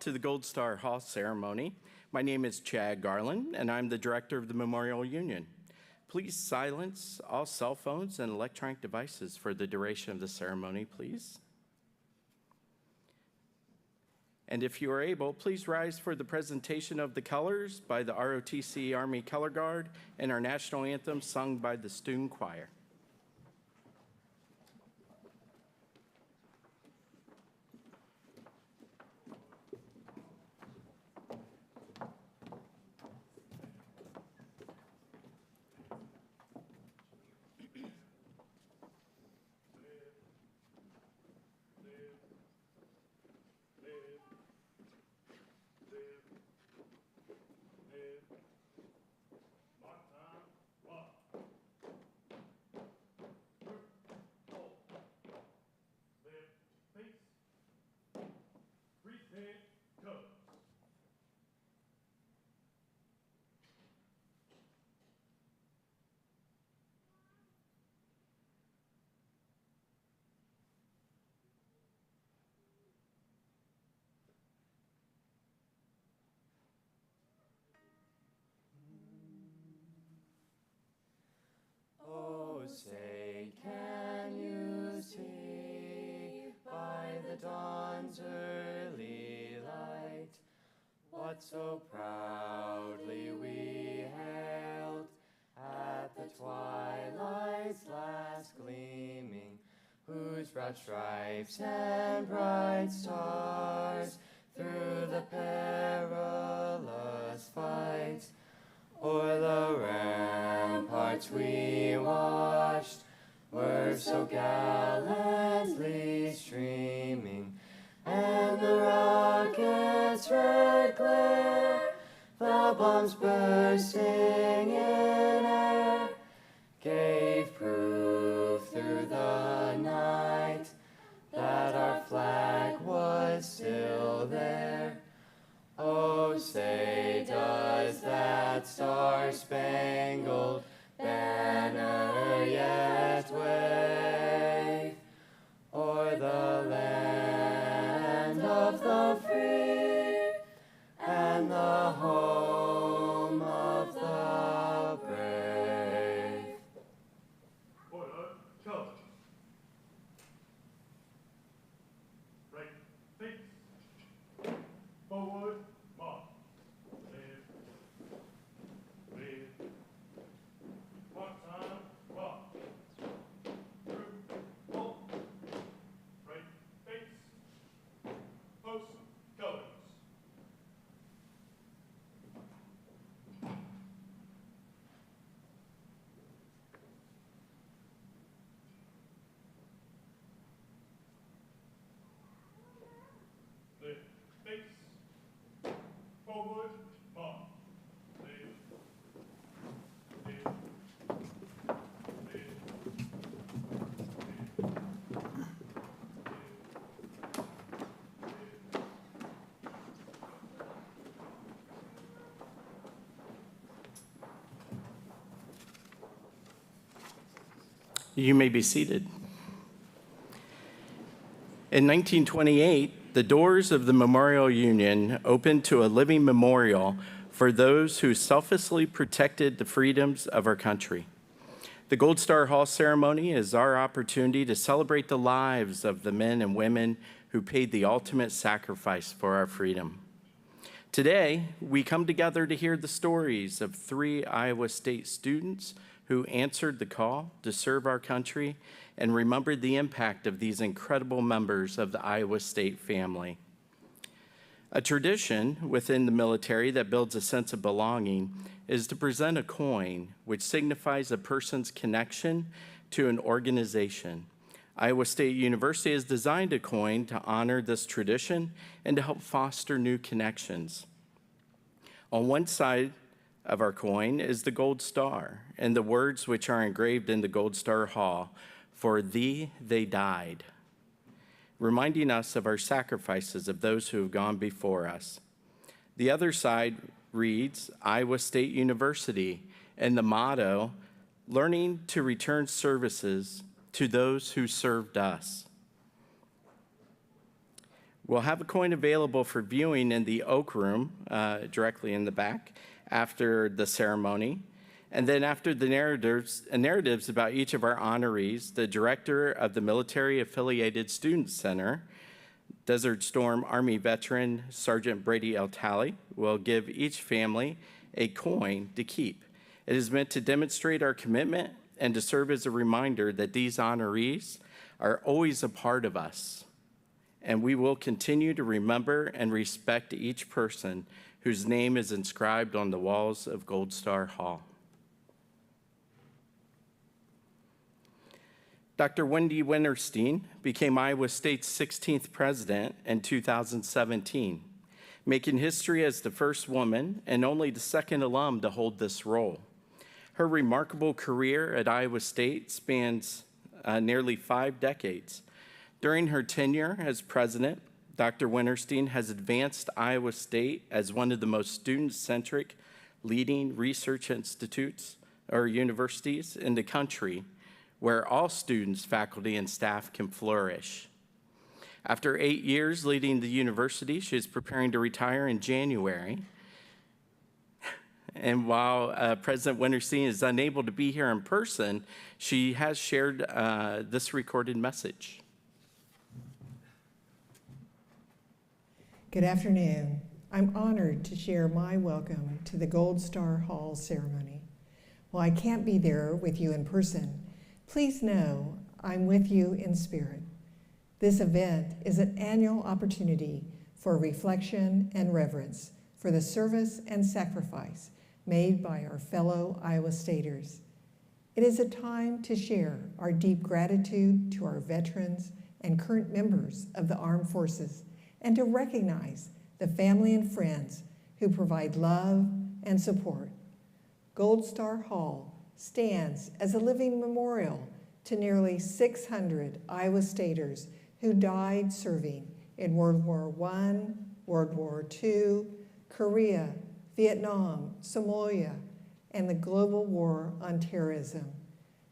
To the Gold Star Hall ceremony. My name is Chad Garland, and I'm the director of the Memorial Union. Please silence all cell phones and electronic devices for the duration of the ceremony, please. And if you are able, please rise for the presentation of the colors by the ROTC Army Color Guard and our national anthem sung by the student choir. Oh, say, can you see by the dawn's early light what so proudly we hailed at the twilight's last gleaming, whose broad stripes and bright stars through the perilous fight o'er the ramparts we watched were so gallantly streaming, and the rocket's red glare, the bombs bursting in air, gave proof through the night that our flag was still there. Oh, say, does that star-spangled banner yet wave o'er the land of the free and the home of the brave? Order, charge. Right, face. Forward, march. Clear. One time, march. Through, halt. Right, face. Post, colors. Clear, face. Forward, march. Clear. Clear. Clear. You may be seated. In 1928, the doors of the Memorial Union opened to a living memorial for those who selflessly protected the freedoms of our country. The Gold Star Hall ceremony is our opportunity to celebrate the lives of the men and women who paid the ultimate sacrifice for our freedom. Today, we come together to hear the stories of 3 Iowa State students who answered the call to serve our country and remembered the impact of these incredible members of the Iowa State family. A tradition within the military that builds a sense of belonging is to present a coin which signifies a person's connection to an organization. Iowa State University has designed a coin to honor this tradition and to help foster new connections. On one side of our coin is the gold star and the words which are engraved in the Gold Star Hall, "For thee they died," reminding us of our sacrifices of those who have gone before us. The other side reads Iowa State University and the motto, "Learning to return services to those who served us." We'll have a coin available for viewing in the Oak Room, directly in the back, after the ceremony. And then after the narratives about each of our honorees, the director of the Military Affiliated Student Center, Desert Storm Army veteran Sergeant Brady L. Talley, will give each family a coin to keep. It is meant to demonstrate our commitment and to serve as a reminder that these honorees are always a part of us. And we will continue to remember and respect each person whose name is inscribed on the walls of Gold Star Hall. Dr. Wendy Winterstein became Iowa State's 16th president in 2017, making history as the first woman and only the second alum to hold this role. Her remarkable career at Iowa State spans nearly 5 decades. During her tenure as president, Dr. Winterstein has advanced Iowa State as one of the most student-centric leading research institutes or universities in the country, where all students, faculty, and staff can flourish. After 8 years leading the university, she is preparing to retire in January. And while President Winterstein is unable to be here in person, she has shared this recorded message. Good afternoon. I'm honored to share my welcome to the Gold Star Hall ceremony. While I can't be there with you in person, please know I'm with you in spirit. This event is an annual opportunity for reflection and reverence for the service and sacrifice made by our fellow Iowa Staters. It is a time to share our deep gratitude to our veterans and current members of the armed forces, and to recognize the family and friends who provide love and support. Gold Star Hall stands as a living memorial to nearly 600 Iowa Staters who died serving in World War I, World War II, Korea, Vietnam, Somalia, and the global war on terrorism.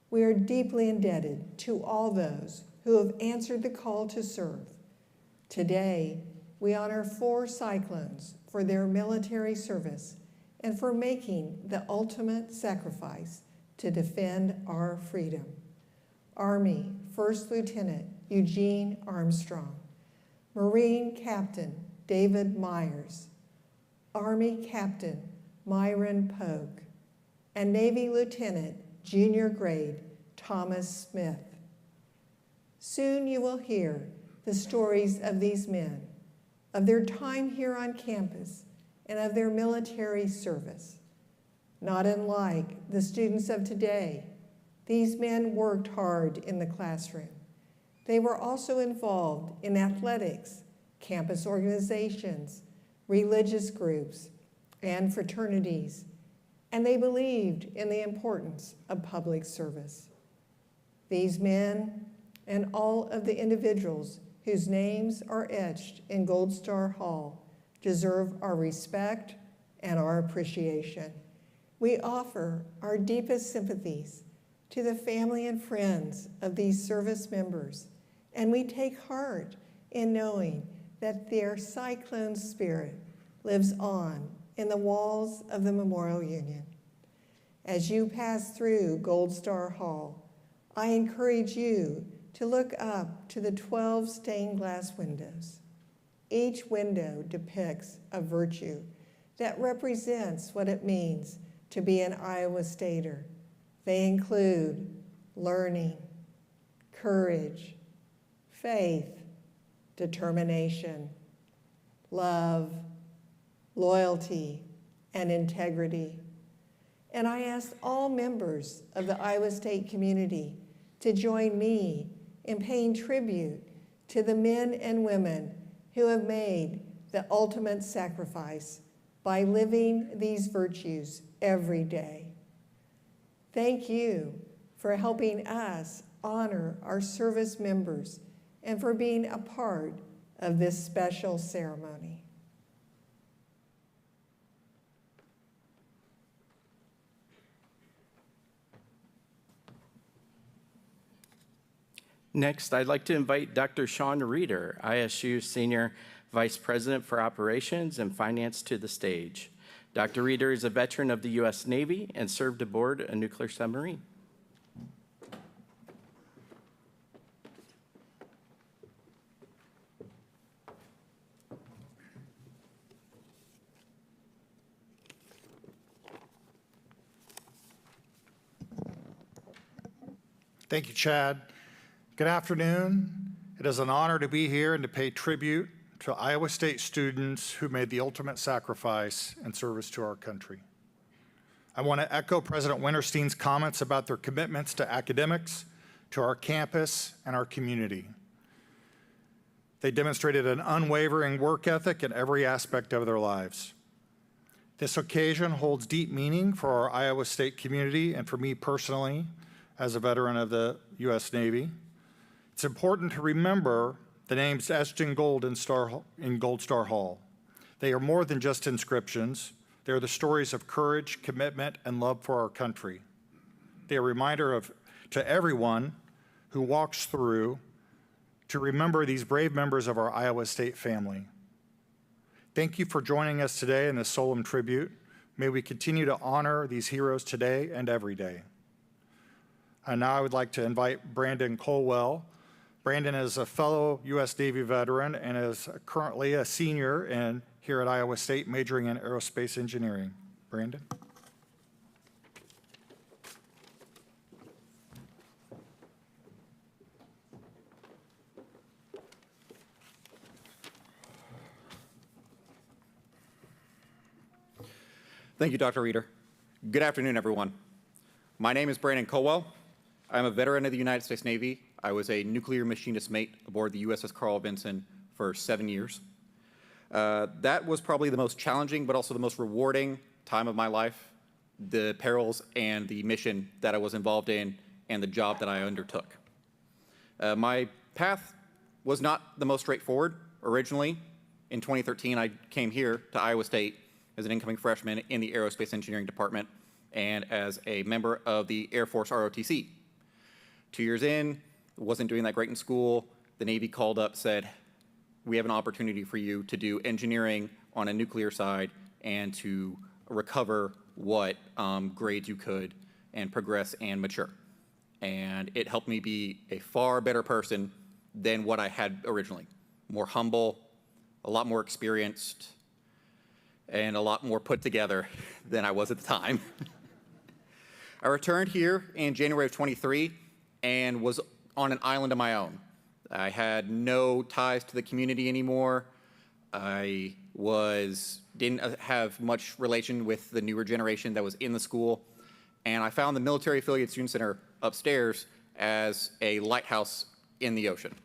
We are deeply indebted to all those who have answered the call to serve. Today, we honor 4 Cyclones for their military service and for making the ultimate sacrifice to defend our freedom. Army First Lieutenant Eugene Armstrong, Marine Captain David Myers, Army Captain Myron Pogue, and Navy Lieutenant Junior Grade Thomas Smith. Soon you will hear the stories of these men, of their time here on campus, and of their military service. Not unlike the students of today, these men worked hard in the classroom. They were also involved in athletics, campus organizations, religious groups, and fraternities, and they believed in the importance of public service. These men and all of the individuals whose names are etched in Gold Star Hall deserve our respect and our appreciation. We offer our deepest sympathies to the family and friends of these service members, and we take heart in knowing that their Cyclone spirit lives on in the walls of the Memorial Union. As you pass through Gold Star Hall, I encourage you to look up to the 12 stained glass windows. Each window depicts a virtue that represents what it means to be an Iowa Stater. They include learning, courage, faith, determination, love, loyalty, and integrity. And I ask all members of the Iowa State community to join me in paying tribute to the men and women who have made the ultimate sacrifice by living these virtues every day. Thank you for helping us honor our service members and for being a part of this special ceremony. Next, I'd like to invite Dr. Sean Reeder, ISU Senior Vice President for Operations and Finance, to the stage. Dr. Reeder is a veteran of the U.S. Navy and served aboard a nuclear submarine. Thank you, Chad. Good afternoon. It is an honor to be here and to pay tribute to Iowa State students who made the ultimate sacrifice in service to our country. I want to echo President Winterstein's comments about their commitments to academics, to our campus, and our community. They demonstrated an unwavering work ethic in every aspect of their lives. This occasion holds deep meaning for our Iowa State community and for me personally, as a veteran of the U.S. Navy. It's important to remember the names etched in gold in Gold Star Hall. They are more than just inscriptions. They are the stories of courage, commitment, and love for our country. They are a reminder to everyone who walks through to remember these brave members of our Iowa State family. Thank you for joining us today in this solemn tribute. May we continue to honor these heroes today and every day. And now I would like to invite Brandon Colwell. Brandon is a fellow U.S. Navy veteran and is currently a senior here at Iowa State, majoring in aerospace engineering. Brandon? Thank you, Dr. Reeder. Good afternoon, everyone. My name is Brandon Colwell. I'm a veteran of the United States Navy. I was a nuclear machinist mate aboard the USS Carl Vinson for 7 years. That was probably the most challenging, but also the most rewarding time of my life, the perils and the mission that I was involved in and the job that I undertook. My path was not the most straightforward. Originally, in 2013, I came here to Iowa State as an incoming freshman in the Aerospace Engineering Department and as a member of the Air Force ROTC. 2 years in, wasn't doing that great in school. The Navy called up, said, we have an opportunity for you to do engineering on a nuclear side and to recover what grades you could and progress and mature. And it helped me be a far better person than what I had originally. More humble, a lot more experienced, and a lot more put together than I was at the time. I returned here in January of 23 and was on an island of my own. I had no ties to the community anymore. I didn't have much relation with the newer generation that was in the school. And I found the Military Affiliate Student Center upstairs as a lighthouse in the ocean.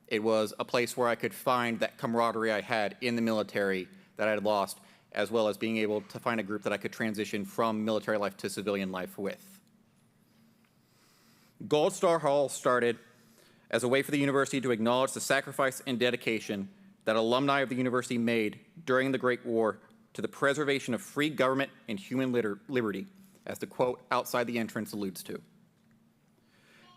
It was a place where I could find that camaraderie I had in the military that I had lost, as well as being able to find a group that I could transition from military life to civilian life with. Gold Star Hall started as a way for the university to acknowledge the sacrifice and dedication that alumni of the university made during the Great War to the preservation of free government and human liberty, as the quote outside the entrance alludes to.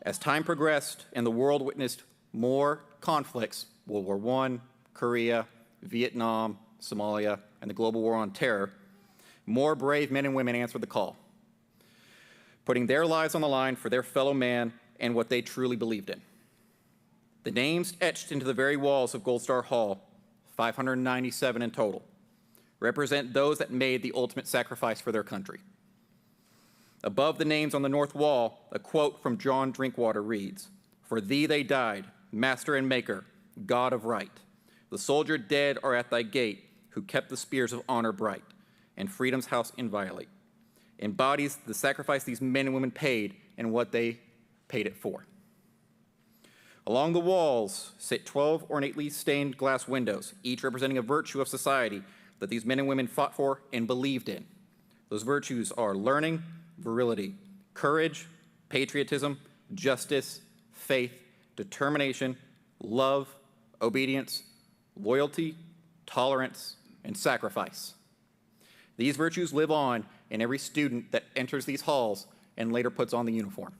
As time progressed and the world witnessed more conflicts, World War I, Korea, Vietnam, Somalia, and the global war on terror, more brave men and women answered the call, putting their lives on the line for their fellow man and what they truly believed in. The names etched into the very walls of Gold Star Hall, 597 in total, represent those that made the ultimate sacrifice for their country. Above the names on the north wall, a quote from John Drinkwater reads, "For thee they died, Master and Maker, God of right. The soldier dead are at thy gate, who kept the spears of honor bright, and freedom's house inviolate." Embodies the sacrifice these men and women paid and what they paid it for. Along the walls sit 12 ornately stained glass windows, each representing a virtue of society that these men and women fought for and believed in. Those virtues are learning, virility, courage, patriotism, justice, faith, determination, love, obedience, loyalty, tolerance, and sacrifice. These virtues live on in every student that enters these halls and later puts on the uniform.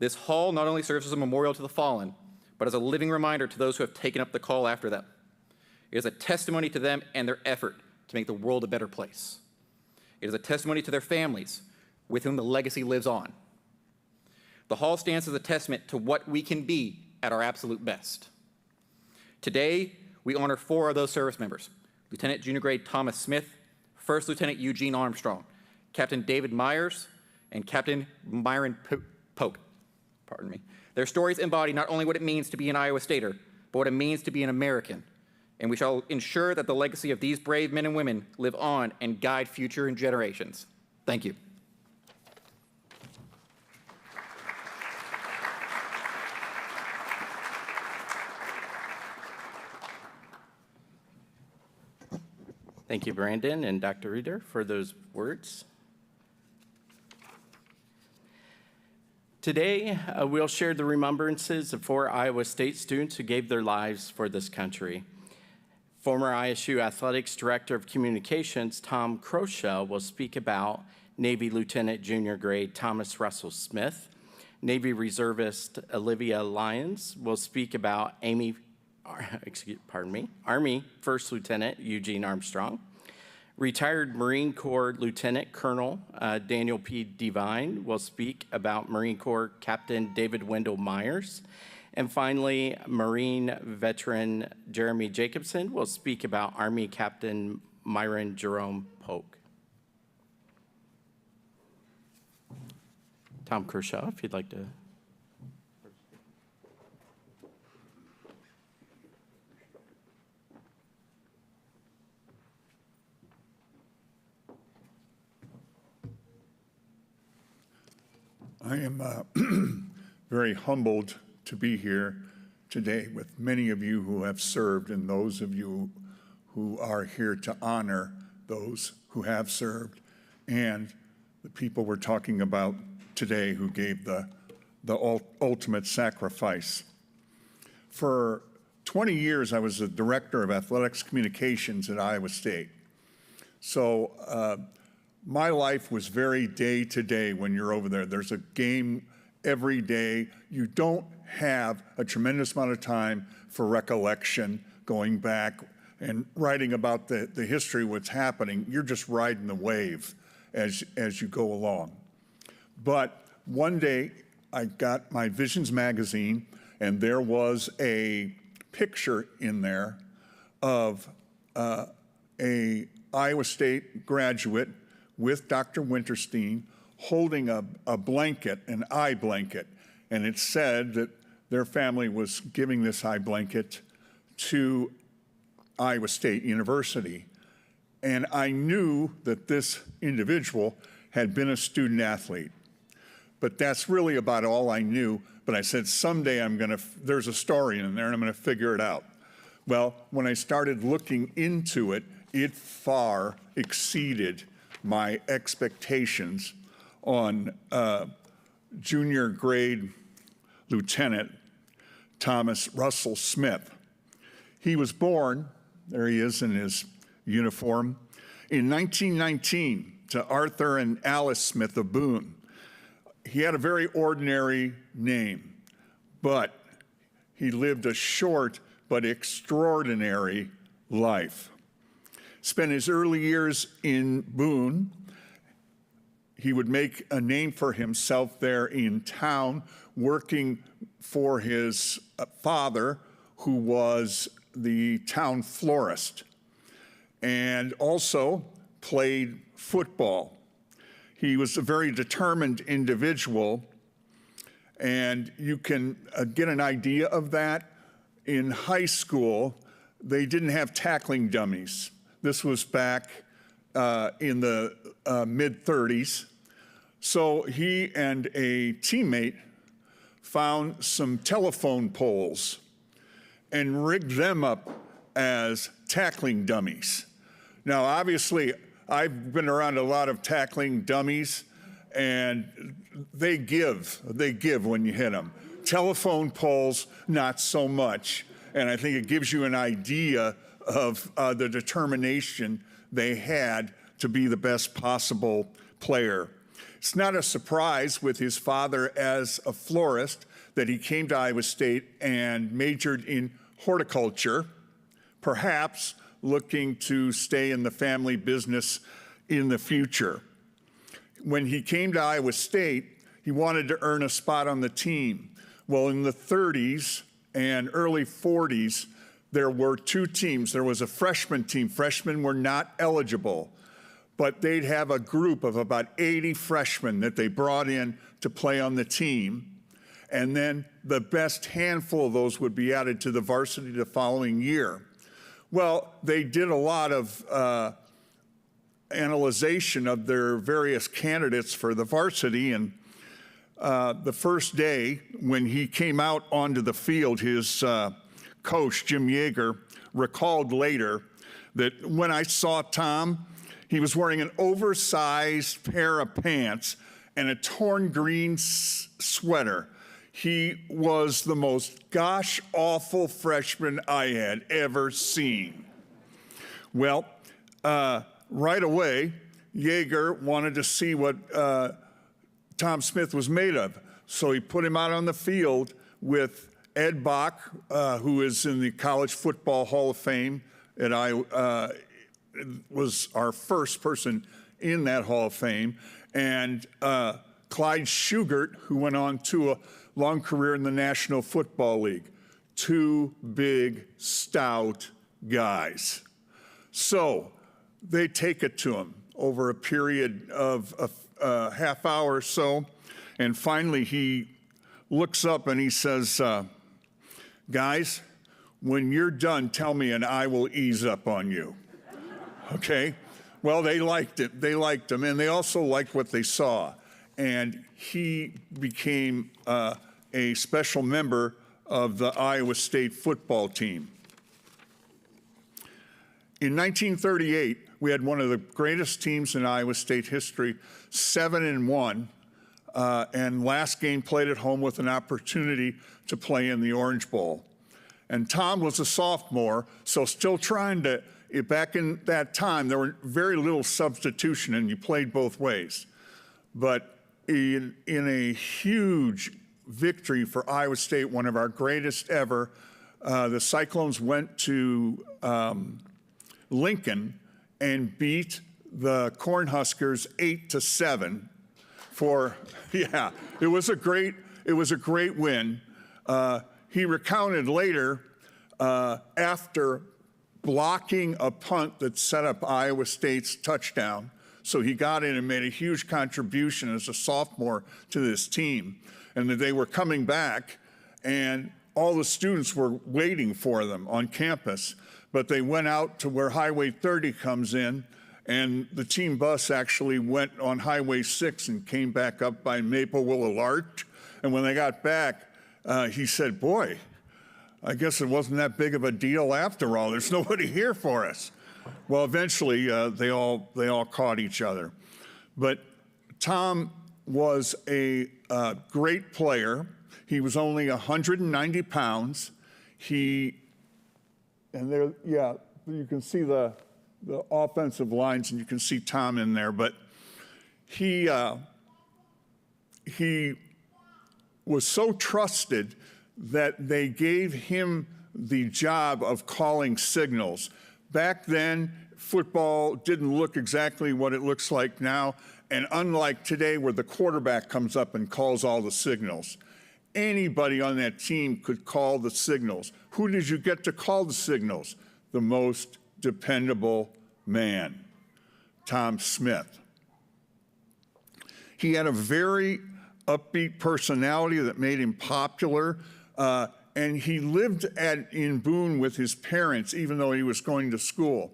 This hall not only serves as a memorial to the fallen, but as a living reminder to those who have taken up the call after them. It is a testimony to them and their effort to make the world a better place. It is a testimony to their families, with whom the legacy lives on. The hall stands as a testament to what we can be at our absolute best. Today, we honor 4 of those service members: Lieutenant Junior Grade Thomas Smith, First Lieutenant Eugene Armstrong, Captain David Myers, and Captain Myron Polk. Pardon me. Their stories embody not only what it means to be an Iowa Stater, but what it means to be an American. And we shall ensure that the legacy of these brave men and women live on and guide future generations. Thank you. Thank you, Brandon and Dr. Reeder, for those words. Today, we'll share the remembrances of 4 Iowa State students who gave their lives for this country. Former ISU Athletics Director of Communications, Tom Crochell, will speak about Navy Lieutenant Junior Grade Thomas Russell Smith. Navy Reservist Olivia Lyons will speak about Army First Lieutenant Eugene Armstrong. Retired Marine Corps Lieutenant Colonel Daniel P. Devine will speak about Marine Corps Captain David Wendell Myers. And finally, Marine veteran Jeremy Jacobson will speak about Army Captain Myron Jerome Polk. Tom Kershaw, if you'd like to. I am very humbled to be here today with many of you who have served and those of you who are here to honor those who have served and the people we're talking about today who gave the ultimate sacrifice. For 20 years, I was the director of athletics communications at Iowa State. So my life was very day to day when you're over there. There's a game every day. You don't have a tremendous amount of time for recollection, going back and writing about the history, what's happening. You're just riding the wave as you go along. But one day I got my Visions magazine, and there was a picture in there of a Iowa State graduate with Dr. Winterstein holding a blanket, an eye blanket, and it said that their family was giving this eye blanket to Iowa State University. And I knew that this individual had been a student athlete, but that's really about all I knew. But I said, someday there's a story in there and I'm gonna figure it out. Well, when I started looking into it, it far exceeded my expectations on junior grade Lieutenant Thomas Russell Smith. He was born, there he is in his uniform, in 1919 to Arthur and Alice Smith of Boone. He had a very ordinary name, but he lived a short but extraordinary life. Spent his early years in Boone. He would make a name for himself there in town, working for his father, who was the town florist, and also played football. He was a very determined individual, and you can get an idea of that. In high school, they didn't have tackling dummies. This was back in the mid-30s. So he and a teammate found some telephone poles and rigged them up as tackling dummies. Now, obviously, I've been around a lot of tackling dummies, and they give when you hit them. Telephone poles, not so much. And I think it gives you an idea of the determination they had to be the best possible player. It's not a surprise with his father as a florist that he came to Iowa State and majored in horticulture, perhaps looking to stay in the family business in the future. When he came to Iowa State, he wanted to earn a spot on the team. Well, in the 30s and early 40s, there were two teams. There was a freshman team. Freshmen were not eligible, but they'd have a group of about 80 freshmen that they brought in to play on the team. And then the best handful of those would be added to the varsity the following year. Well, they did a lot of analyzation of their various candidates for the varsity, and the first day when he came out onto the field, his coach, Jim Yeager, recalled later that when I saw Tom, he was wearing an oversized pair of pants and a torn green sweater. He was the most gosh-awful freshman I had ever seen. Well, right away, Yeager wanted to see what Tom Smith was made of. So he put him out on the field with Ed Bach, who is in the College Football Hall of Fame, and I was our first person in that Hall of Fame, and Clyde Shugart, who went on to a long career in the National Football League. Two big, stout guys. So they take it to him over a period of a half hour or so, and finally he looks up and he says, guys, when you're done, tell me and I will ease up on you. Okay? Well, they liked it. They liked him, and they also liked what they saw. And he became a special member of the Iowa State football team. In 1938, we had one of the greatest teams in Iowa State history, 7-1, and last game played at home with an opportunity to play in the Orange Bowl. And Tom was a sophomore, so still trying to, back in that time, there were very little substitution and you played both ways. But in a huge victory for Iowa State, one of our greatest ever, the Cyclones went to Lincoln and beat the Cornhuskers 8-7 for, yeah, it was a great win. He recounted later, after blocking a punt that set up Iowa State's touchdown, so he got in and made a huge contribution as a sophomore to this team, and that they were coming back, and all the students were waiting for them on campus, but they went out to where Highway 30 comes in, and the team bus actually went on Highway 6 and came back up by Maple Willow Arch, and when they got back, he said, boy, I guess it wasn't that big of a deal after all. There's nobody here for us. Well, eventually, they all caught each other. But Tom was a great player. He was only 190 pounds. And there, yeah, you can see the offensive lines, and you can see Tom in there. But he was so trusted that they gave him the job of calling signals. Back then, football didn't look exactly what it looks like now, and unlike today where the quarterback comes up and calls all the signals, anybody on that team could call the signals. Who did you get to call the signals? The most dependable man, Tom Smith. He had a very upbeat personality that made him popular, and he lived in Boone with his parents, even though he was going to school.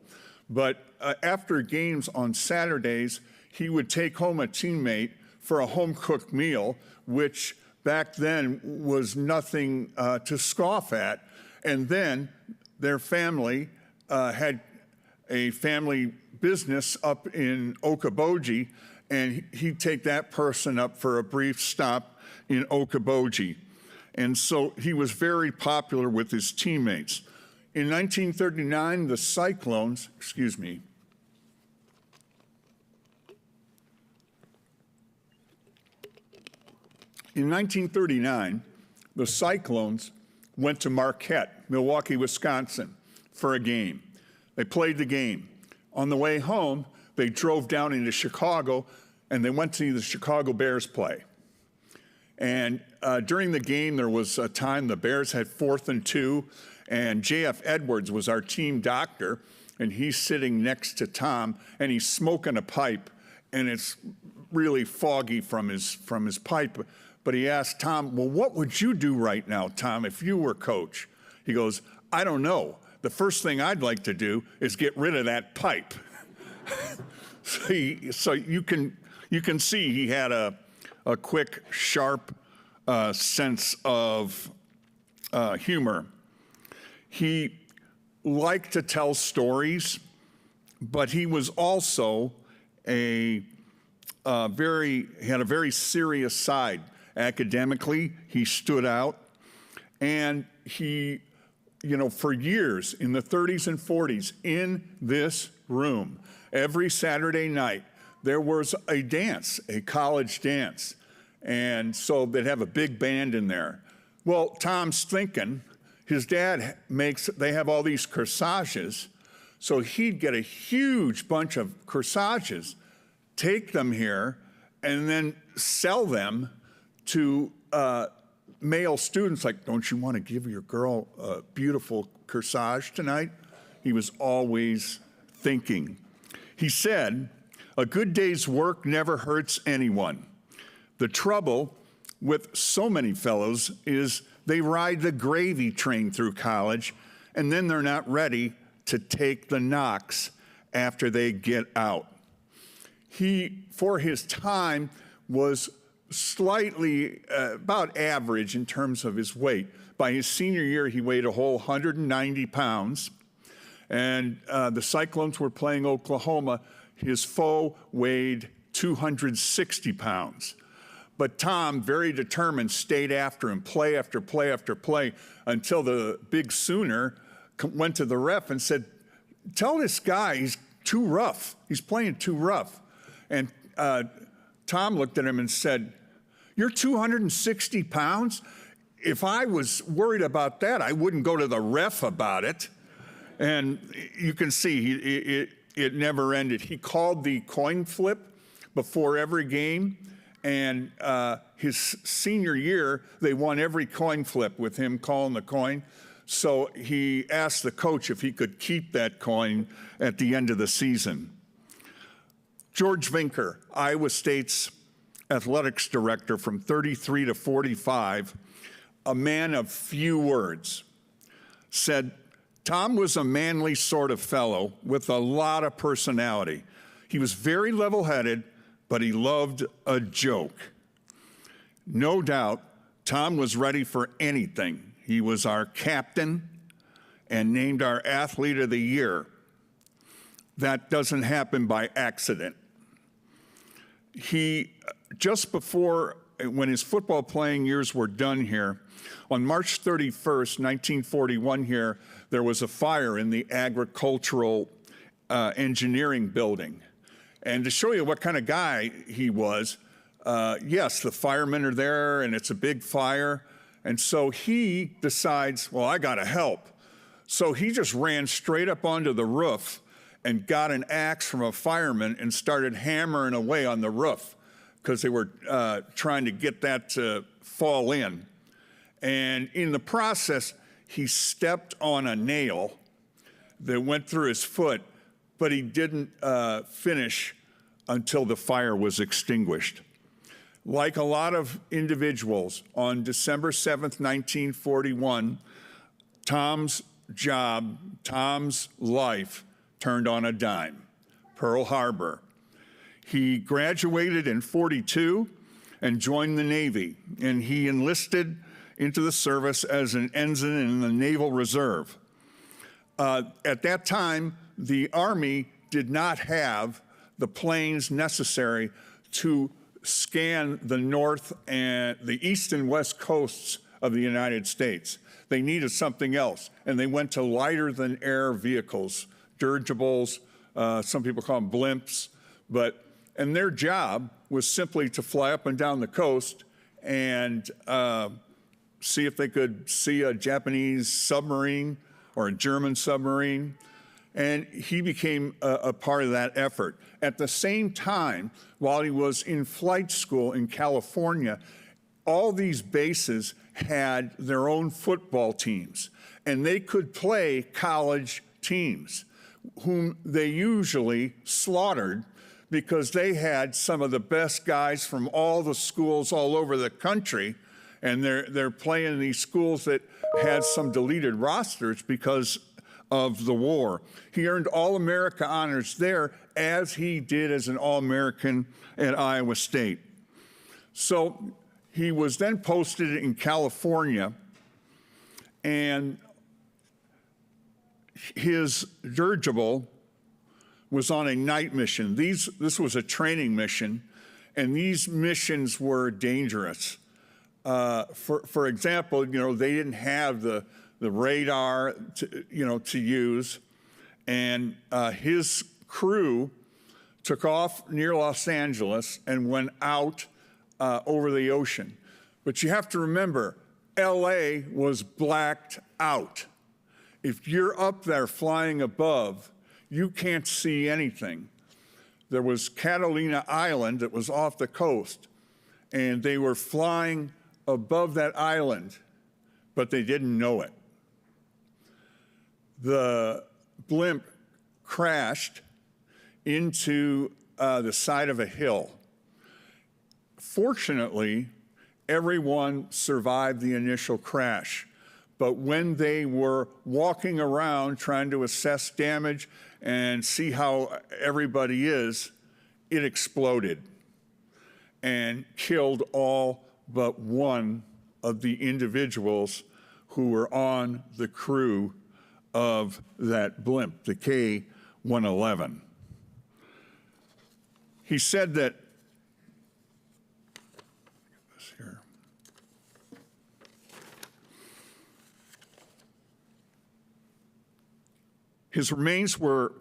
But after games on Saturdays, he would take home a teammate for a home-cooked meal, which back then was nothing to scoff at. And then their family had a family business up in Okoboji, and he'd take that person up for a brief stop in Okoboji. And so he was very popular with his teammates. In 1939, the Cyclones, In 1939, the Cyclones went to Marquette, Milwaukee, Wisconsin, for a game. They played the game. On the way home, they drove down into Chicago, and they went to see the Chicago Bears play. And during the game, there was a time the Bears had 4th and 2, and J.F. Edwards was our team doctor, and he's sitting next to Tom, and he's smoking a pipe, and it's really foggy from his pipe. But he asked Tom, well, what would you do right now, Tom, if you were coach? He goes, I don't know. The first thing I'd like to do is get rid of that pipe. So you can see he had a quick, sharp sense of humor. He liked to tell stories, but he was also he had a very serious side. Academically, he stood out, and he, for years in the 30s and 40s, in this room, every Saturday night, there was a dance, a college dance. And so they'd have a big band in there. Well, Tom's thinking, his dad they have all these corsages, so he'd get a huge bunch of corsages, take them here, and then sell them to male students, like, don't you want to give your girl a beautiful corsage tonight? He was always thinking. He said, a good day's work never hurts anyone. The trouble with so many fellows is they ride the gravy train through college, and then they're not ready to take the knocks after they get out. He, for his time, was slightly about average in terms of his weight. By his senior year, he weighed a whole 190 pounds, and the Cyclones were playing Oklahoma. His foe weighed 260 pounds. But Tom, very determined, stayed after him, play after play after play, until the big Sooner went to the ref and said, tell this guy he's too rough. He's playing too rough. And Tom looked at him and said, you're 260 pounds? If I was worried about that, I wouldn't go to the ref about it. And you can see it never ended. He called the coin flip before every game. And his senior year, they won every coin flip with him calling the coin. So he asked the coach if he could keep that coin at the end of the season. George Vinker, Iowa State's athletics director from 33 to 45, a man of few words, said, Tom was a manly sort of fellow with a lot of personality. He was very level-headed, but he loved a joke. No doubt, Tom was ready for anything. He was our captain and named our athlete of the year. That doesn't happen by accident. He, just before, when his football playing years were done here, on March 31st, 1941 here, there was a fire in the agricultural engineering building. And to show you what kind of guy he was, yes, the firemen are there and it's a big fire. And so he decides, well, I gotta help. So he just ran straight up onto the roof and got an axe from a fireman and started hammering away on the roof because they were trying to get that to fall in. And in the process, he stepped on a nail that went through his foot, but he didn't finish until the fire was extinguished. Like a lot of individuals, on December 7th, 1941, Tom's job, Tom's life turned on a dime. Pearl Harbor. He graduated in 42 and joined the Navy, and he enlisted into the service as an ensign in the Naval Reserve. At that time, the Army did not have the planes necessary to scan the north and the east and west coasts of the United States. They needed something else, and they went to lighter than air vehicles, dirigibles, some people call them blimps, and their job was simply to fly up and down the coast and see if they could see a Japanese submarine or a German submarine. And he became a part of that effort. At the same time, while he was in flight school in California, all these bases had their own football teams, and they could play college teams, whom they usually slaughtered because they had some of the best guys from all the schools all over the country, and they're playing these schools that had some deleted rosters because of the war. He earned All-America honors there, as he did as an All-American at Iowa State. So he was then posted in California, and his dirigible was on a night mission. This was a training mission, and these missions were dangerous. For example, they didn't have the radar to use, and his crew took off near Los Angeles and went out over the ocean. But you have to remember, LA was blacked out. If you're up there flying above, you can't see anything. There was Catalina Island that was off the coast, and they were flying above that island, but they didn't know it. The blimp crashed into the side of a hill. Fortunately, everyone survived the initial crash, but when they were walking around trying to assess damage and see how everybody is, it exploded and killed all but one of the individuals who were on the crew of that blimp, the K-111. He said that, his remains were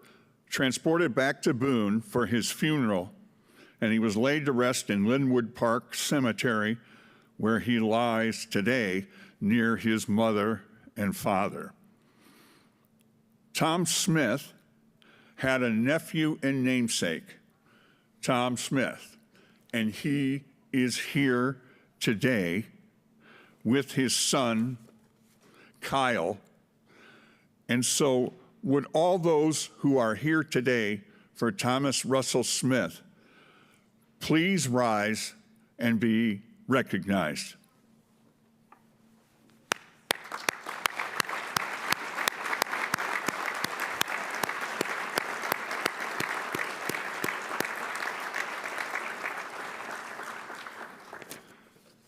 transported back to Boone for his funeral, and he was laid to rest in Linwood Park Cemetery, where he lies today near his mother and father. Tom Smith had a nephew and namesake, Tom Smith, and he is here today with his son, Kyle. And so would all those who are here today for Thomas Russell Smith please rise and be recognized.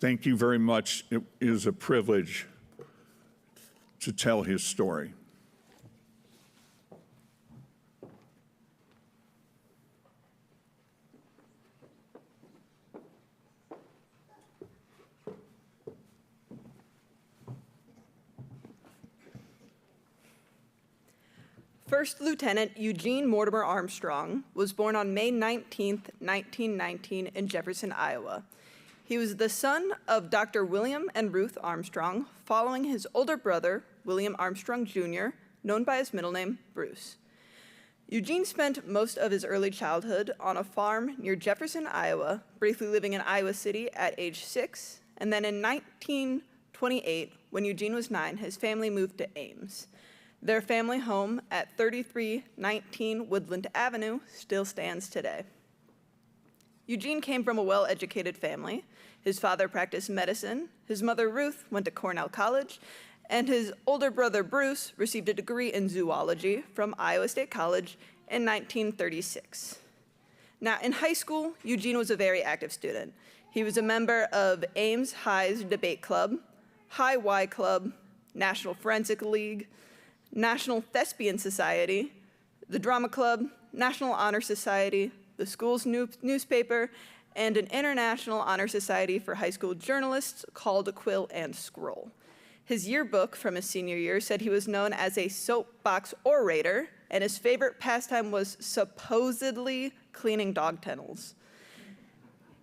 Thank you very much. It is a privilege to tell his story. First Lieutenant Eugene Mortimer Armstrong was born on May 19, 1919 in Jefferson, Iowa. He was the son of Dr. William and Ruth Armstrong, following his older brother, William Armstrong Jr., known by his middle name, Bruce. Eugene spent most of his early childhood on a farm near Jefferson, Iowa, briefly living in Iowa City at age 6, and then in 1928, when Eugene was 9, his family moved to Ames. Their family home at 3319 Woodland Avenue still stands today. Eugene came from a well-educated family. His father practiced medicine, his mother Ruth went to Cornell College, and his older brother Bruce received a degree in zoology from Iowa State College in 1936. Now, in high school, Eugene was a very active student. He was a member of Ames High's debate club, High Y Club, National Forensic League, National Thespian Society, the Drama Club, National Honor Society, the school's newspaper, and an International Honor Society for high school journalists called Quill and Scroll. His yearbook from his senior year said he was known as a soapbox orator, and his favorite pastime was supposedly cleaning dog kennels.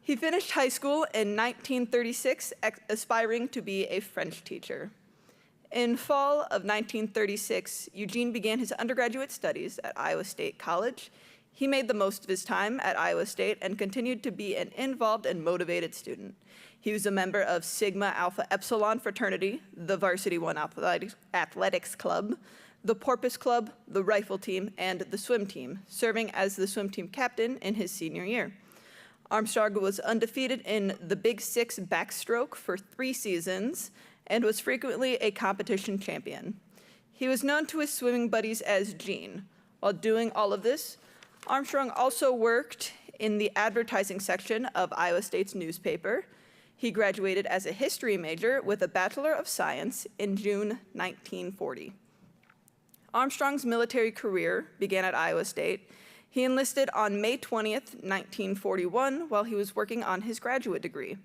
He finished high school in 1936, aspiring to be a French teacher. In fall of 1936, Eugene began his undergraduate studies at Iowa State College. He made the most of his time at Iowa State and continued to be an involved and motivated student. He was a member of Sigma Alpha Epsilon fraternity, the Varsity One Athletics Club, the Porpoise Club, the Rifle Team, and the Swim Team, serving as the swim team captain in his senior year. Armstrong was undefeated in the Big Six backstroke for 3 seasons and was frequently a competition champion. He was known to his swimming buddies as Gene. While doing all of this, Armstrong also worked in the advertising section of Iowa State's newspaper. He graduated as a history major with a Bachelor of Science in June 1940. Armstrong's military career began at Iowa State. He enlisted on May 20th, 1941, while he was working on his graduate degree.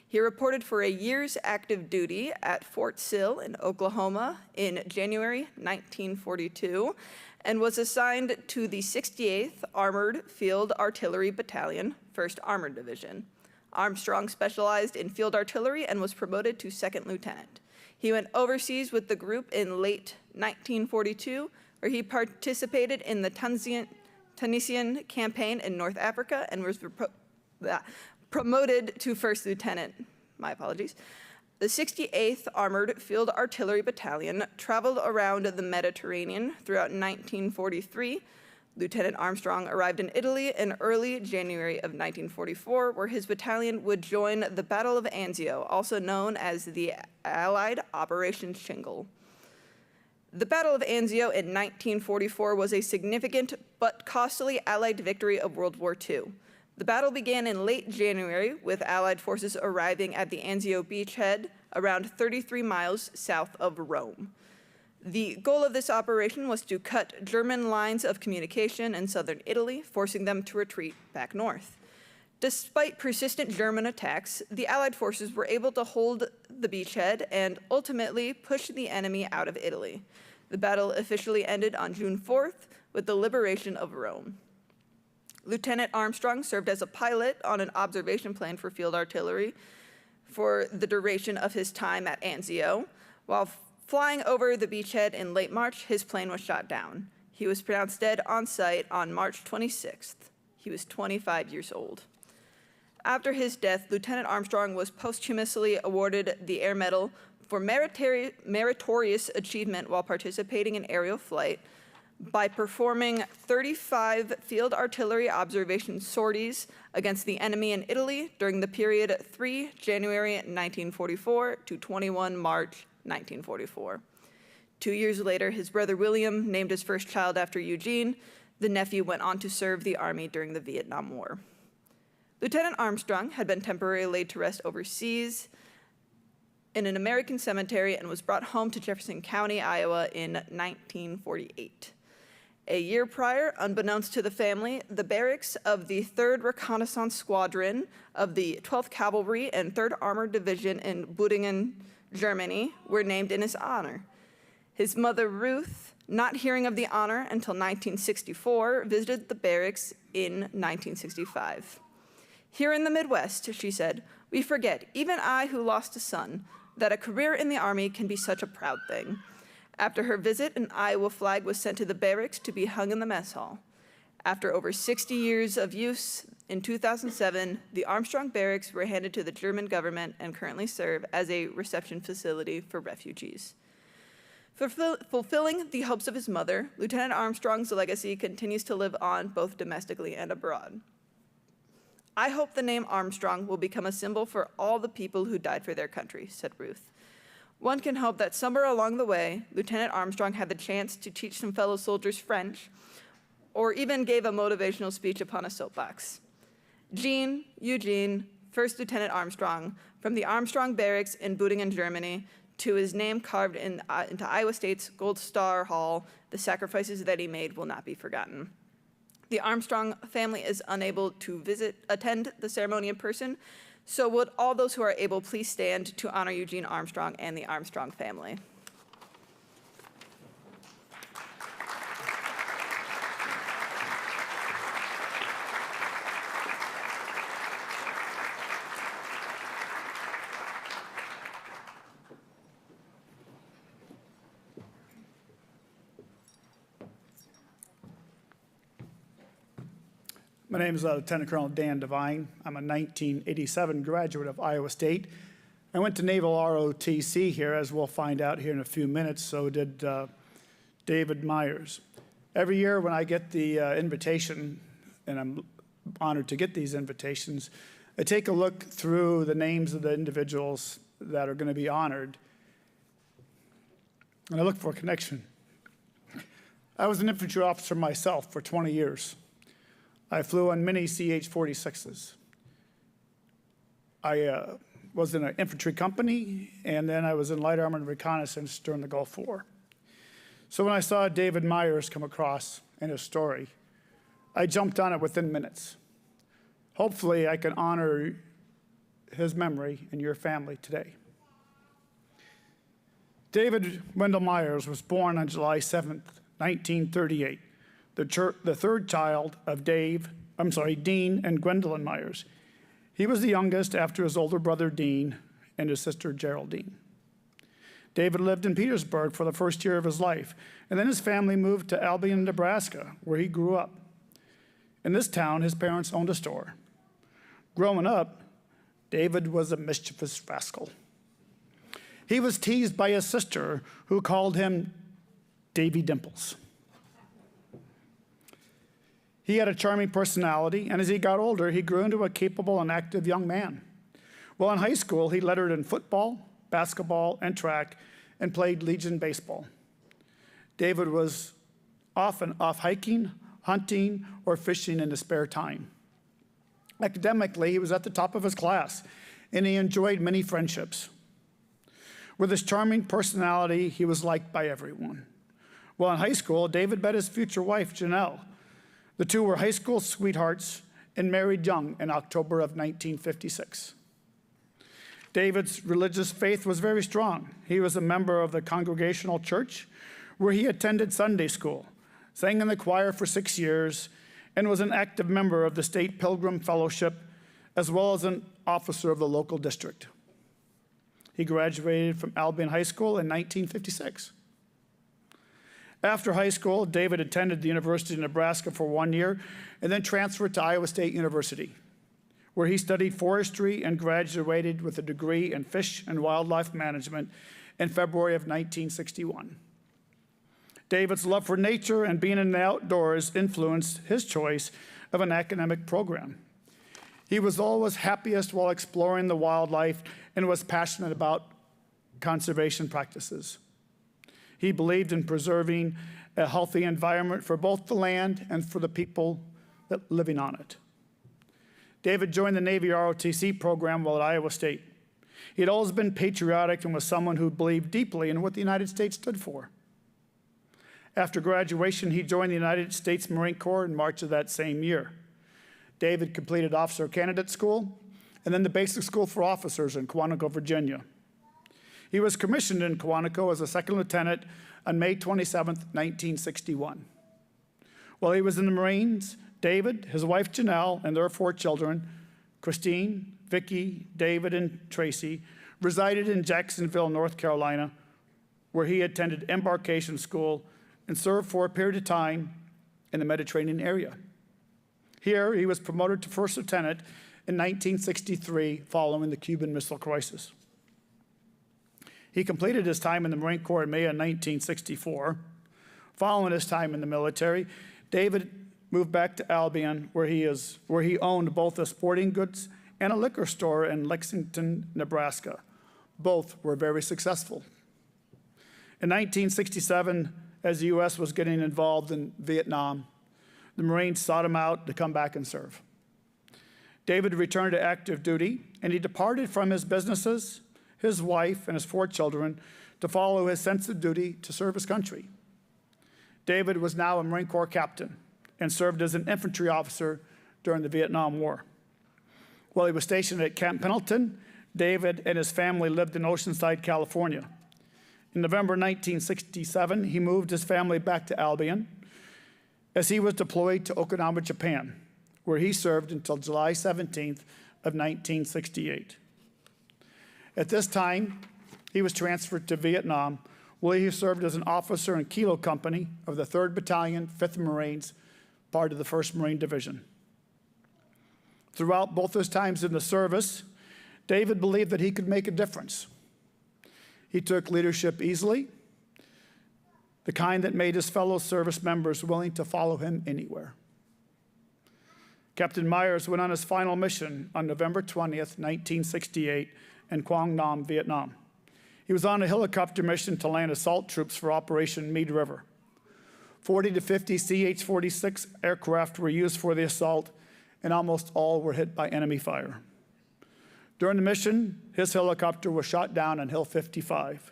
He reported for a year's active duty at Fort Sill in Oklahoma in January 1942 and was assigned to the 68th Armored Field Artillery Battalion, 1st Armored Division. Armstrong specialized in field artillery and was promoted to 2nd lieutenant. He went overseas with the group in late 1942, where he participated in the Tunisian campaign in North Africa and was promoted to 1st lieutenant. My apologies. The 68th Armored Field Artillery Battalion traveled around the Mediterranean throughout 1943. Lieutenant Armstrong arrived in Italy in early January of 1944, where his battalion would join the Battle of Anzio, also known as the Allied Operation Shingle. The Battle of Anzio in 1944 was a significant but costly Allied victory of World War II. The battle began in late January, with Allied forces arriving at the Anzio beachhead around 33 miles south of Rome. The goal of this operation was to cut German lines of communication in southern Italy, forcing them to retreat back north. Despite persistent German attacks, the Allied forces were able to hold the beachhead and ultimately push the enemy out of Italy. The battle officially ended on June 4th with the liberation of Rome. Lieutenant Armstrong served as a pilot on an observation plane for field artillery for the duration of his time at Anzio. While flying over the beachhead in late March, his plane was shot down. He was pronounced dead on site on March 26th. He was 25 years old. After his death, Lieutenant Armstrong was posthumously awarded the Air Medal for meritorious achievement while participating in aerial flight by performing 35 field artillery observation sorties against the enemy in Italy during the period 3 January 1944 to 21 March 1944. 2 years later, his brother William named his first child after Eugene. The nephew went on to serve the Army during the Vietnam War. Lieutenant Armstrong had been temporarily laid to rest overseas in an American cemetery and was brought home to Jefferson County, Iowa in 1948. A year prior, unbeknownst to the family, the barracks of the 3rd Reconnaissance Squadron of the 12th Cavalry and 3rd Armored Division in Büdingen, Germany, were named in his honor. His mother, Ruth, not hearing of the honor until 1964, visited the barracks in 1965. Here in the Midwest, she said, we forget, even I who lost a son, that a career in the Army can be such a proud thing. After her visit, an Iowa flag was sent to the barracks to be hung in the mess hall. After over 60 years of use, in 2007, the Armstrong Barracks were handed to the German government and currently serve as a reception facility for refugees. Fulfilling the hopes of his mother, Lieutenant Armstrong's legacy continues to live on both domestically and abroad. I hope the name Armstrong will become a symbol for all the people who died for their country, said Ruth. One can hope that somewhere along the way, Lieutenant Armstrong had the chance to teach some fellow soldiers French, or even gave a motivational speech upon a soapbox. Eugene, 1st Lieutenant Armstrong, from the Armstrong Barracks in Büdingen, Germany, to his name carved into Iowa State's Gold Star Hall, the sacrifices that he made will not be forgotten. The Armstrong family is unable to attend the ceremony in person, so would all those who are able please stand to honor Eugene Armstrong and the Armstrong family. My name is Lieutenant Colonel Dan Devine. I'm a 1987 graduate of Iowa State. I went to Naval ROTC here, as we'll find out here in a few minutes, so did David Myers. Every year when I get the invitation, and I'm honored to get these invitations, I take a look through the names of the individuals that are going to be honored, and I look for a connection. I was an infantry officer myself for 20 years. I flew on many CH-46s. I was in an infantry company, and then I was in light armor and reconnaissance during the Gulf War. So when I saw David Myers come across in his story, I jumped on it within minutes. Hopefully, I can honor his memory and your family today. David Wendell Myers was born on July 7th, 1938, the third child of Dean and Gwendolyn Myers. He was the youngest after his older brother Dean and his sister Geraldine. David lived in Petersburg for the first year of his life, and then his family moved to Albion, Nebraska, where he grew up. In this town, his parents owned a store. Growing up, David was a mischievous rascal. He was teased by his sister, who called him Davy Dimples. He had a charming personality, and as he got older, he grew into a capable and active young man. While in high school, he lettered in football, basketball, and track, and played Legion baseball. David was often off hiking, hunting, or fishing in his spare time. Academically, he was at the top of his class, and he enjoyed many friendships. With his charming personality, he was liked by everyone. While in high school, David met his future wife, Janelle. The two were high school sweethearts and married young in October of 1956. David's religious faith was very strong. He was a member of the Congregational Church, where he attended Sunday school, sang in the choir for 6 years, and was an active member of the State Pilgrim Fellowship, as well as an officer of the local district. He graduated from Albion High School in 1956. After high school, David attended the University of Nebraska for 1 year and then transferred to Iowa State University, where he studied forestry and graduated with a degree in fish and wildlife management in February of 1961. David's love for nature and being in the outdoors influenced his choice of an academic program. He was always happiest while exploring the wildlife and was passionate about conservation practices. He believed in preserving a healthy environment for both the land and for the people living on it. David joined the Navy ROTC program while at Iowa State. He had always been patriotic and was someone who believed deeply in what the United States stood for. After graduation, he joined the United States Marine Corps in March of that same year. David completed Officer Candidate School and then the Basic School for Officers in Quantico, Virginia. He was commissioned in Quantico as a second lieutenant on May 27, 1961. While he was in the Marines, David, his wife Janelle, and their 4 children, Christine, Vicki, David, and Tracy, resided in Jacksonville, North Carolina, where he attended embarkation school and served for a period of time in the Mediterranean area. Here, he was promoted to first lieutenant in 1963 following the Cuban Missile Crisis. He completed his time in the Marine Corps in May of 1964. Following his time in the military, David moved back to Albion, where he owned both a sporting goods and a liquor store in Lexington, Nebraska. Both were very successful. In 1967, as the U.S. was getting involved in Vietnam, the Marines sought him out to come back and serve. David returned to active duty, and he departed from his businesses, his wife, and his 4 children to follow his sense of duty to serve his country. David was now a Marine Corps captain and served as an infantry officer during the Vietnam War. While he was stationed at Camp Pendleton, David and his family lived in Oceanside, California. In November 1967, he moved his family back to Albion as he was deployed to Okinawa, Japan, where he served until July 17th of 1968. At this time, he was transferred to Vietnam, where he served as an officer in Kilo Company of the 3rd Battalion, 5th Marines, part of the 1st Marine Division. Throughout both his times in the service, David believed that he could make a difference. He took leadership easily, the kind that made his fellow service members willing to follow him anywhere. Captain Myers went on his final mission on November 20th, 1968 in Quang Nam, Vietnam. He was on a helicopter mission to land assault troops for Operation Mead River. 40 to 50 CH-46 aircraft were used for the assault, and almost all were hit by enemy fire. During the mission, his helicopter was shot down on Hill 55.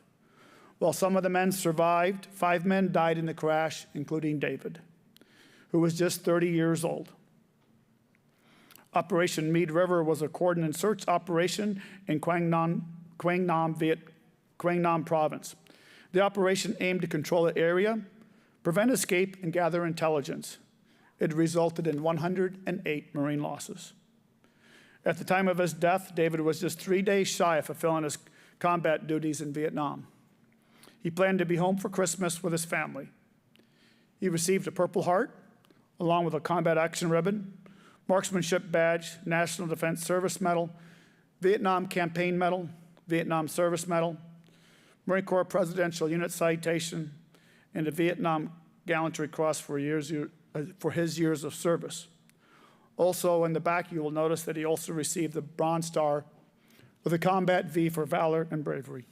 While some of the men survived, 5 men died in the crash, including David, who was just 30 years old. Operation Mead River was a coordinated search operation in Quang Nam province. The operation aimed to control the area, prevent escape, and gather intelligence. It resulted in 108 Marine losses. At the time of his death, David was just 3 days shy of fulfilling his combat duties in Vietnam. He planned to be home for Christmas with his family. He received a Purple Heart, along with a Combat Action Ribbon, Marksmanship Badge, National Defense Service Medal, Vietnam Campaign Medal, Vietnam Service Medal, Marine Corps Presidential Unit Citation, and the Vietnam Gallantry Cross for his years of service. Also, in the back, you will notice that he also received the Bronze Star with a Combat V for valor and bravery.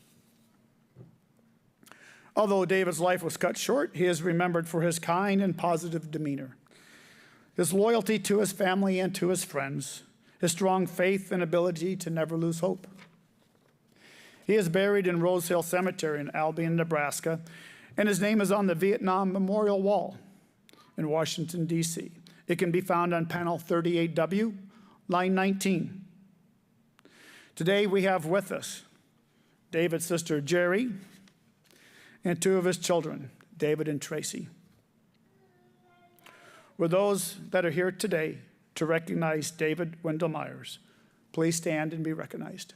Although David's life was cut short, he is remembered for his kind and positive demeanor, his loyalty to his family and to his friends, his strong faith and ability to never lose hope. He is buried in Rose Hill Cemetery in Albion, Nebraska, and his name is on the Vietnam Memorial Wall in Washington, D.C. It can be found on panel 38W, line 19. Today we have with us David's sister Jerry and 2 of his children, David and Tracy. Will those that are here today to recognize David Wendell Myers please stand and be recognized?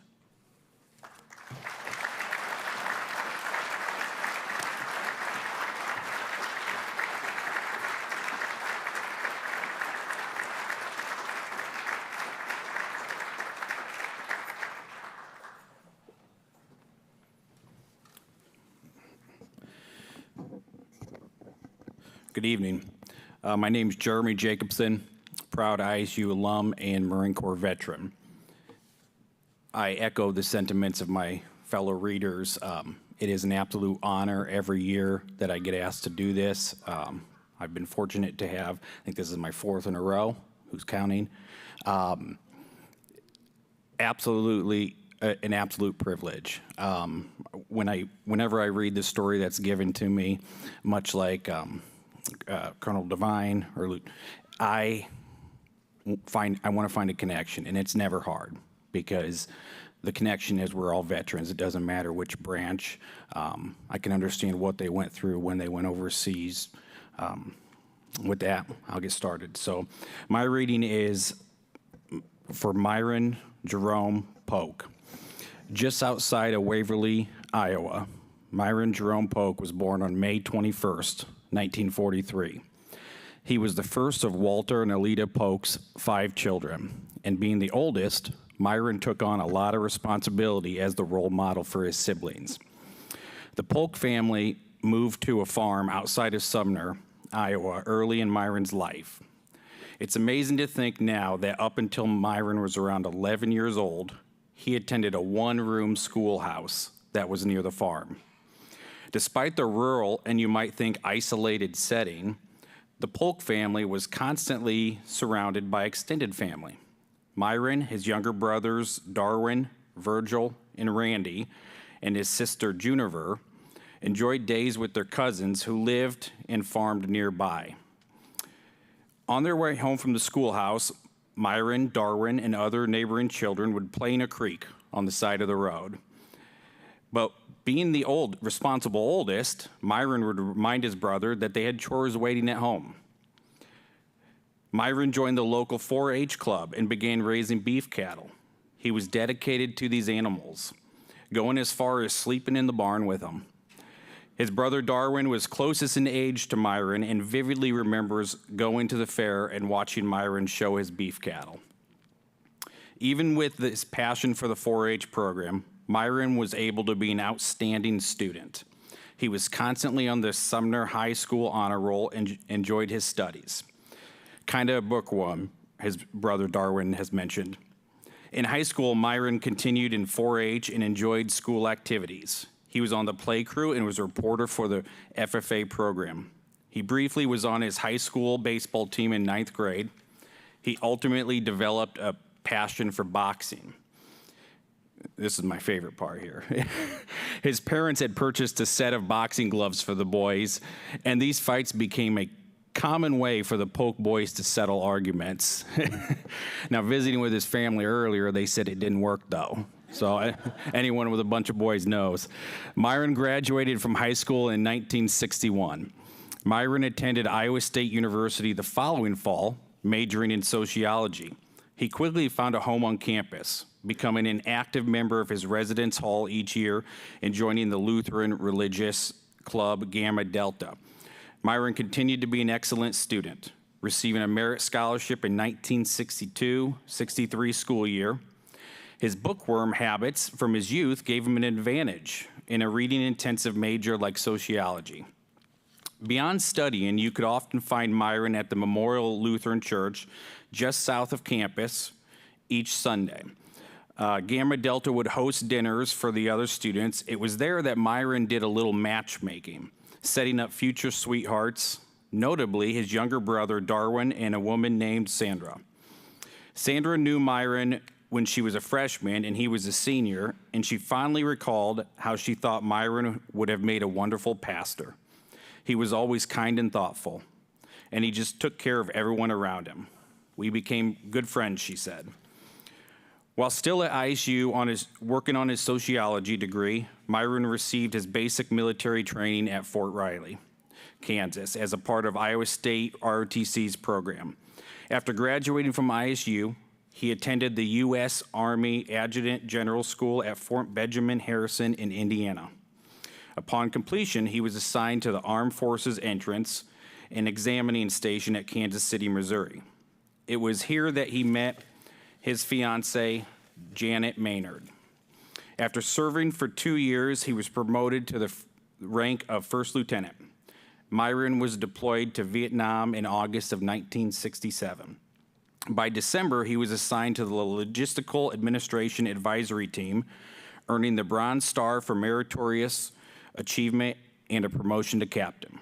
Good evening. My name is Jeremy Jacobson, proud ISU alum and Marine Corps veteran. I echo the sentiments of my fellow readers. It is an absolute honor every year that I get asked to do this. I've been fortunate to have, I think this is my 4th in a row, who's counting. Absolutely an absolute privilege. Whenever I read the story that's given to me, much like Colonel Devine or I want to find a connection, and it's never hard because the connection is we're all veterans. It doesn't matter which branch. I can understand what they went through when they went overseas. With that, I'll get started. So my reading is for Myron Jerome Polk. Just outside of Waverly, Iowa, Myron Jerome Polk was born on May 21st, 1943. He was the first of Walter and Alida Polk's 5 children, and being the oldest, Myron took on a lot of responsibility as the role model for his siblings. The Polk family moved to a farm outside of Sumner, Iowa, early in Myron's life. It's amazing to think now that up until Myron was around 11 years old, he attended a 1-room schoolhouse that was near the farm. Despite the rural and you might think isolated setting, the Polk family was constantly surrounded by extended family. Myron, his younger brothers Darwin, Virgil, and Randy, and his sister Juniver enjoyed days with their cousins who lived and farmed nearby. On their way home from the schoolhouse, Myron, Darwin, and other neighboring children would play in a creek on the side of the road. But being the responsible oldest, Myron would remind his brother that they had chores waiting at home. Myron joined the local 4-H club and began raising beef cattle. He was dedicated to these animals, going as far as sleeping in the barn with them. His brother Darwin was closest in age to Myron and vividly remembers going to the fair and watching Myron show his beef cattle. Even with this passion for the 4-H program, Myron was able to be an outstanding student. He was constantly on the Sumner High School honor roll and enjoyed his studies. Kind of a bookworm, his brother Darwin has mentioned. In high school, Myron continued in 4-H and enjoyed school activities. He was on the play crew and was a reporter for the FFA program. He briefly was on his high school baseball team in 9th grade. He ultimately developed a passion for boxing. This is my favorite part here. His parents had purchased a set of boxing gloves for the boys, and these fights became a common way for the Polk boys to settle arguments. Now, visiting with his family earlier, they said it didn't work, though. So anyone with a bunch of boys knows. Myron graduated from high school in 1961. Myron attended Iowa State University the following fall, majoring in sociology. He quickly found a home on campus, becoming an active member of his residence hall each year and joining the Lutheran religious club Gamma Delta. Myron continued to be an excellent student, receiving a merit scholarship in 1962-63 school year. His bookworm habits from his youth gave him an advantage in a reading-intensive major like sociology. Beyond studying, you could often find Myron at the Memorial Lutheran Church just south of campus each Sunday. Gamma Delta would host dinners for the other students. It was there that Myron did a little matchmaking, setting up future sweethearts, notably his younger brother Darwin and a woman named Sandra. Sandra knew Myron when she was a freshman and he was a senior, and she fondly recalled how she thought Myron would have made a wonderful pastor. He was always kind and thoughtful, and he just took care of everyone around him. We became good friends, she said. While still at ISU working on his sociology degree, Myron received his basic military training at Fort Riley, Kansas, as a part of Iowa State ROTC's program. After graduating from ISU, he attended the U.S. Army Adjutant General School at Fort Benjamin Harrison in Indiana. Upon completion, he was assigned to the Armed Forces Entrance and Examining Station at Kansas City, Missouri. It was here that he met his fiancée, Janet Maynard. After serving for 2 years, he was promoted to the rank of first lieutenant. Myron was deployed to Vietnam in August of 1967. By December, he was assigned to the Logistical Administration Advisory Team, earning the Bronze Star for meritorious achievement and a promotion to captain.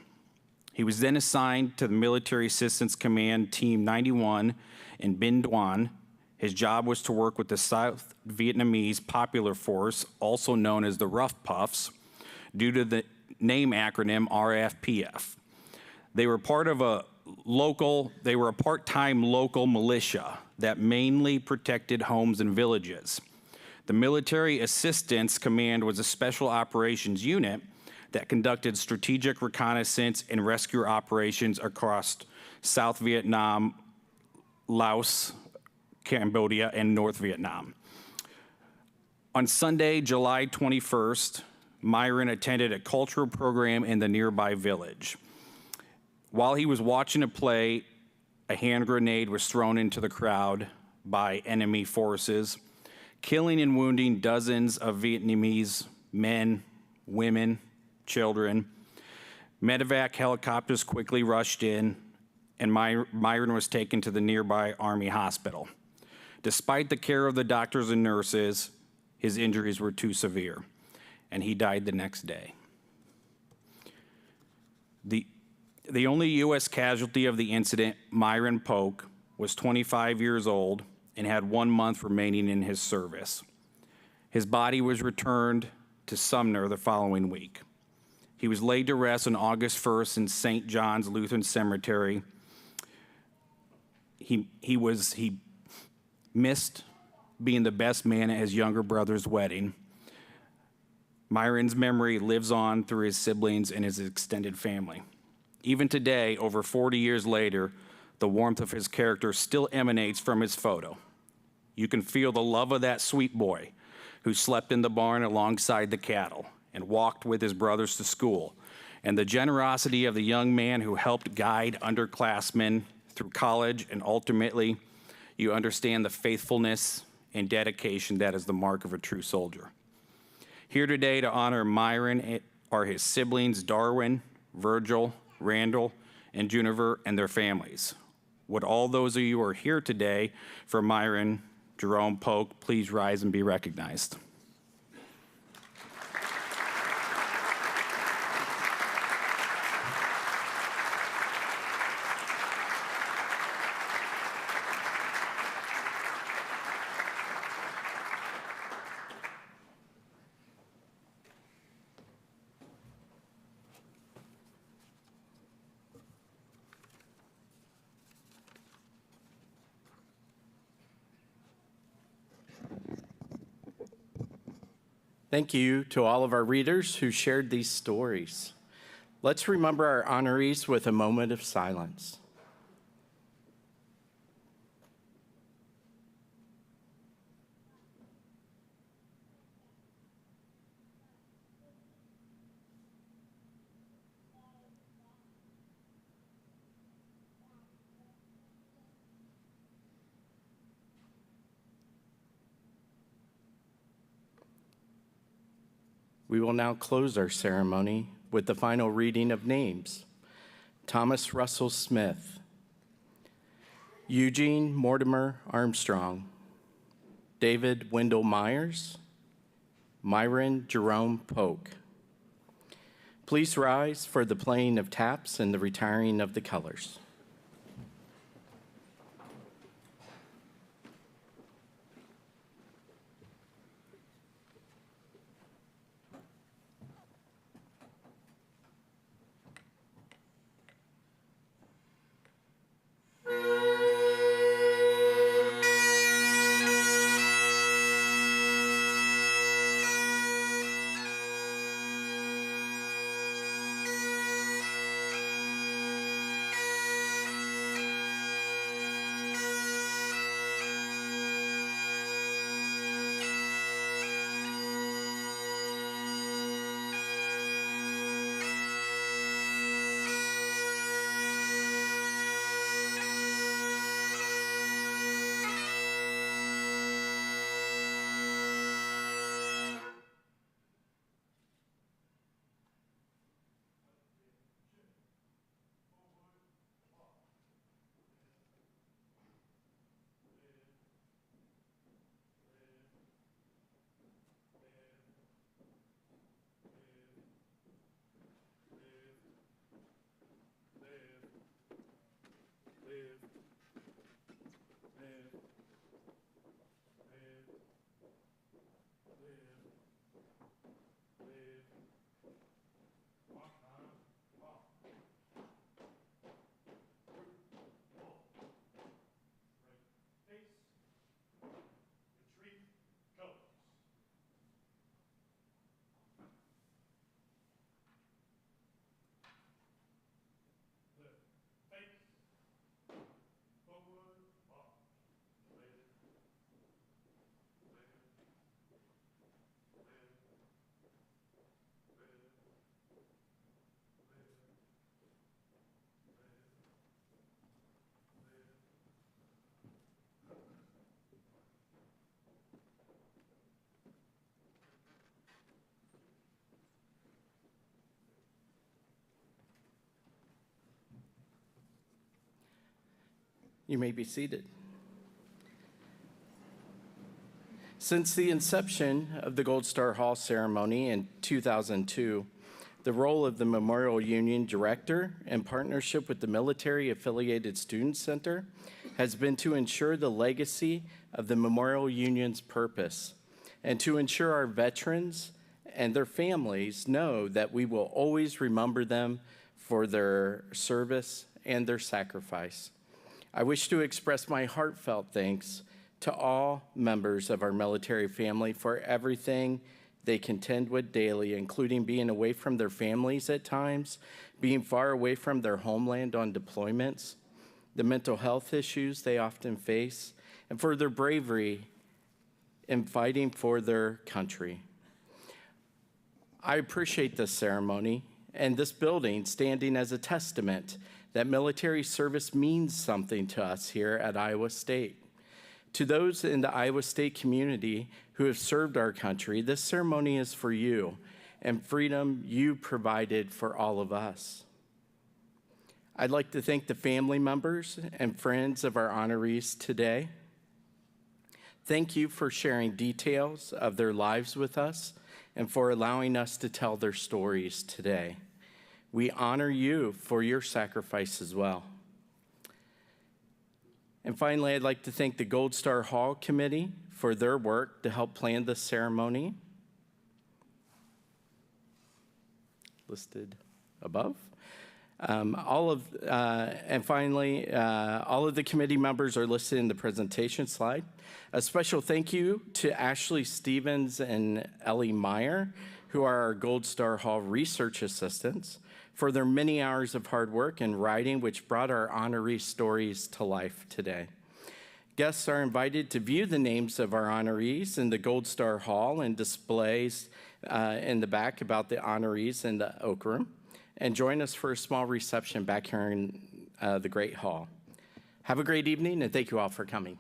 He was then assigned to the Military Assistance Command Team 91 in Binh Duan. His job was to work with the South Vietnamese Popular Force, also known as the Rough Puffs, due to the name acronym RFPF. They were a part-time local militia that mainly protected homes and villages. The Military Assistance Command was a special operations unit that conducted strategic reconnaissance and rescue operations across South Vietnam, Laos, Cambodia, and North Vietnam. On Sunday, July 21st, Myron attended a cultural program in the nearby village. While he was watching a play, a hand grenade was thrown into the crowd by enemy forces, killing and wounding dozens of Vietnamese men, women, children. Medevac helicopters quickly rushed in, and Myron was taken to the nearby Army hospital. Despite the care of the doctors and nurses, his injuries were too severe, and he died the next day. The only U.S. casualty of the incident, Myron Polk, was 25 years old and had 1 month remaining in his service. His body was returned to Sumner the following week. He was laid to rest on August 1st in St. John's Lutheran Cemetery. He missed being the best man at his younger brother's wedding. Myron's memory lives on through his siblings and his extended family. Even today, over 40 years later, the warmth of his character still emanates from his photo. You can feel the love of that sweet boy who slept in the barn alongside the cattle and walked with his brothers to school, and the generosity of the young man who helped guide underclassmen through college, and ultimately, you understand the faithfulness and dedication that is the mark of a true soldier. Here today to honor Myron are his siblings Darwin, Virgil, Randall, and Juniper, and their families. Would all those of you who are here today for Myron Jerome Polk please rise and be recognized? Thank you to all of our readers who shared these stories. Let's remember our honorees with a moment of silence. We will now close our ceremony with the final reading of names. Thomas Russell Smith, Eugene Mortimer Armstrong, David Wendell Myers, Myron Jerome Polk. Please rise for the playing of taps and the retiring of the colors. You may be seated. Since the inception of the Gold Star Hall ceremony in 2002, the role of the Memorial Union Director in partnership with the Military Affiliated Student Center has been to ensure the legacy of the Memorial Union's purpose and to ensure our veterans and their families know that we will always remember them for their service and their sacrifice. I wish to express my heartfelt thanks to all members of our military family for everything they contend with daily, including being away from their families at times, being far away from their homeland on deployments, the mental health issues they often face, and for their bravery in fighting for their country. I appreciate this ceremony and this building standing as a testament that military service means something to us here at Iowa State. To those in the Iowa State community who have served our country, this ceremony is for you and freedom you provided for all of us. I'd like to thank the family members and friends of our honorees today. Thank you for sharing details of their lives with us and for allowing us to tell their stories today. We honor you for your sacrifice as well. And finally, I'd like to thank the Gold Star Hall Committee for their work to help plan this ceremony, listed above. And finally, all of the committee members are listed in the presentation slide. A special thank you to Ashley Stevens and Ellie Meyer, who are our Gold Star Hall research assistants, for their many hours of hard work and writing, which brought our honoree stories to life today. Guests are invited to view the names of our honorees in the Gold Star Hall and displays in the back about the honorees in the Oak Room, and join us for a small reception back here in the Great Hall. Have a great evening, and thank you all for coming.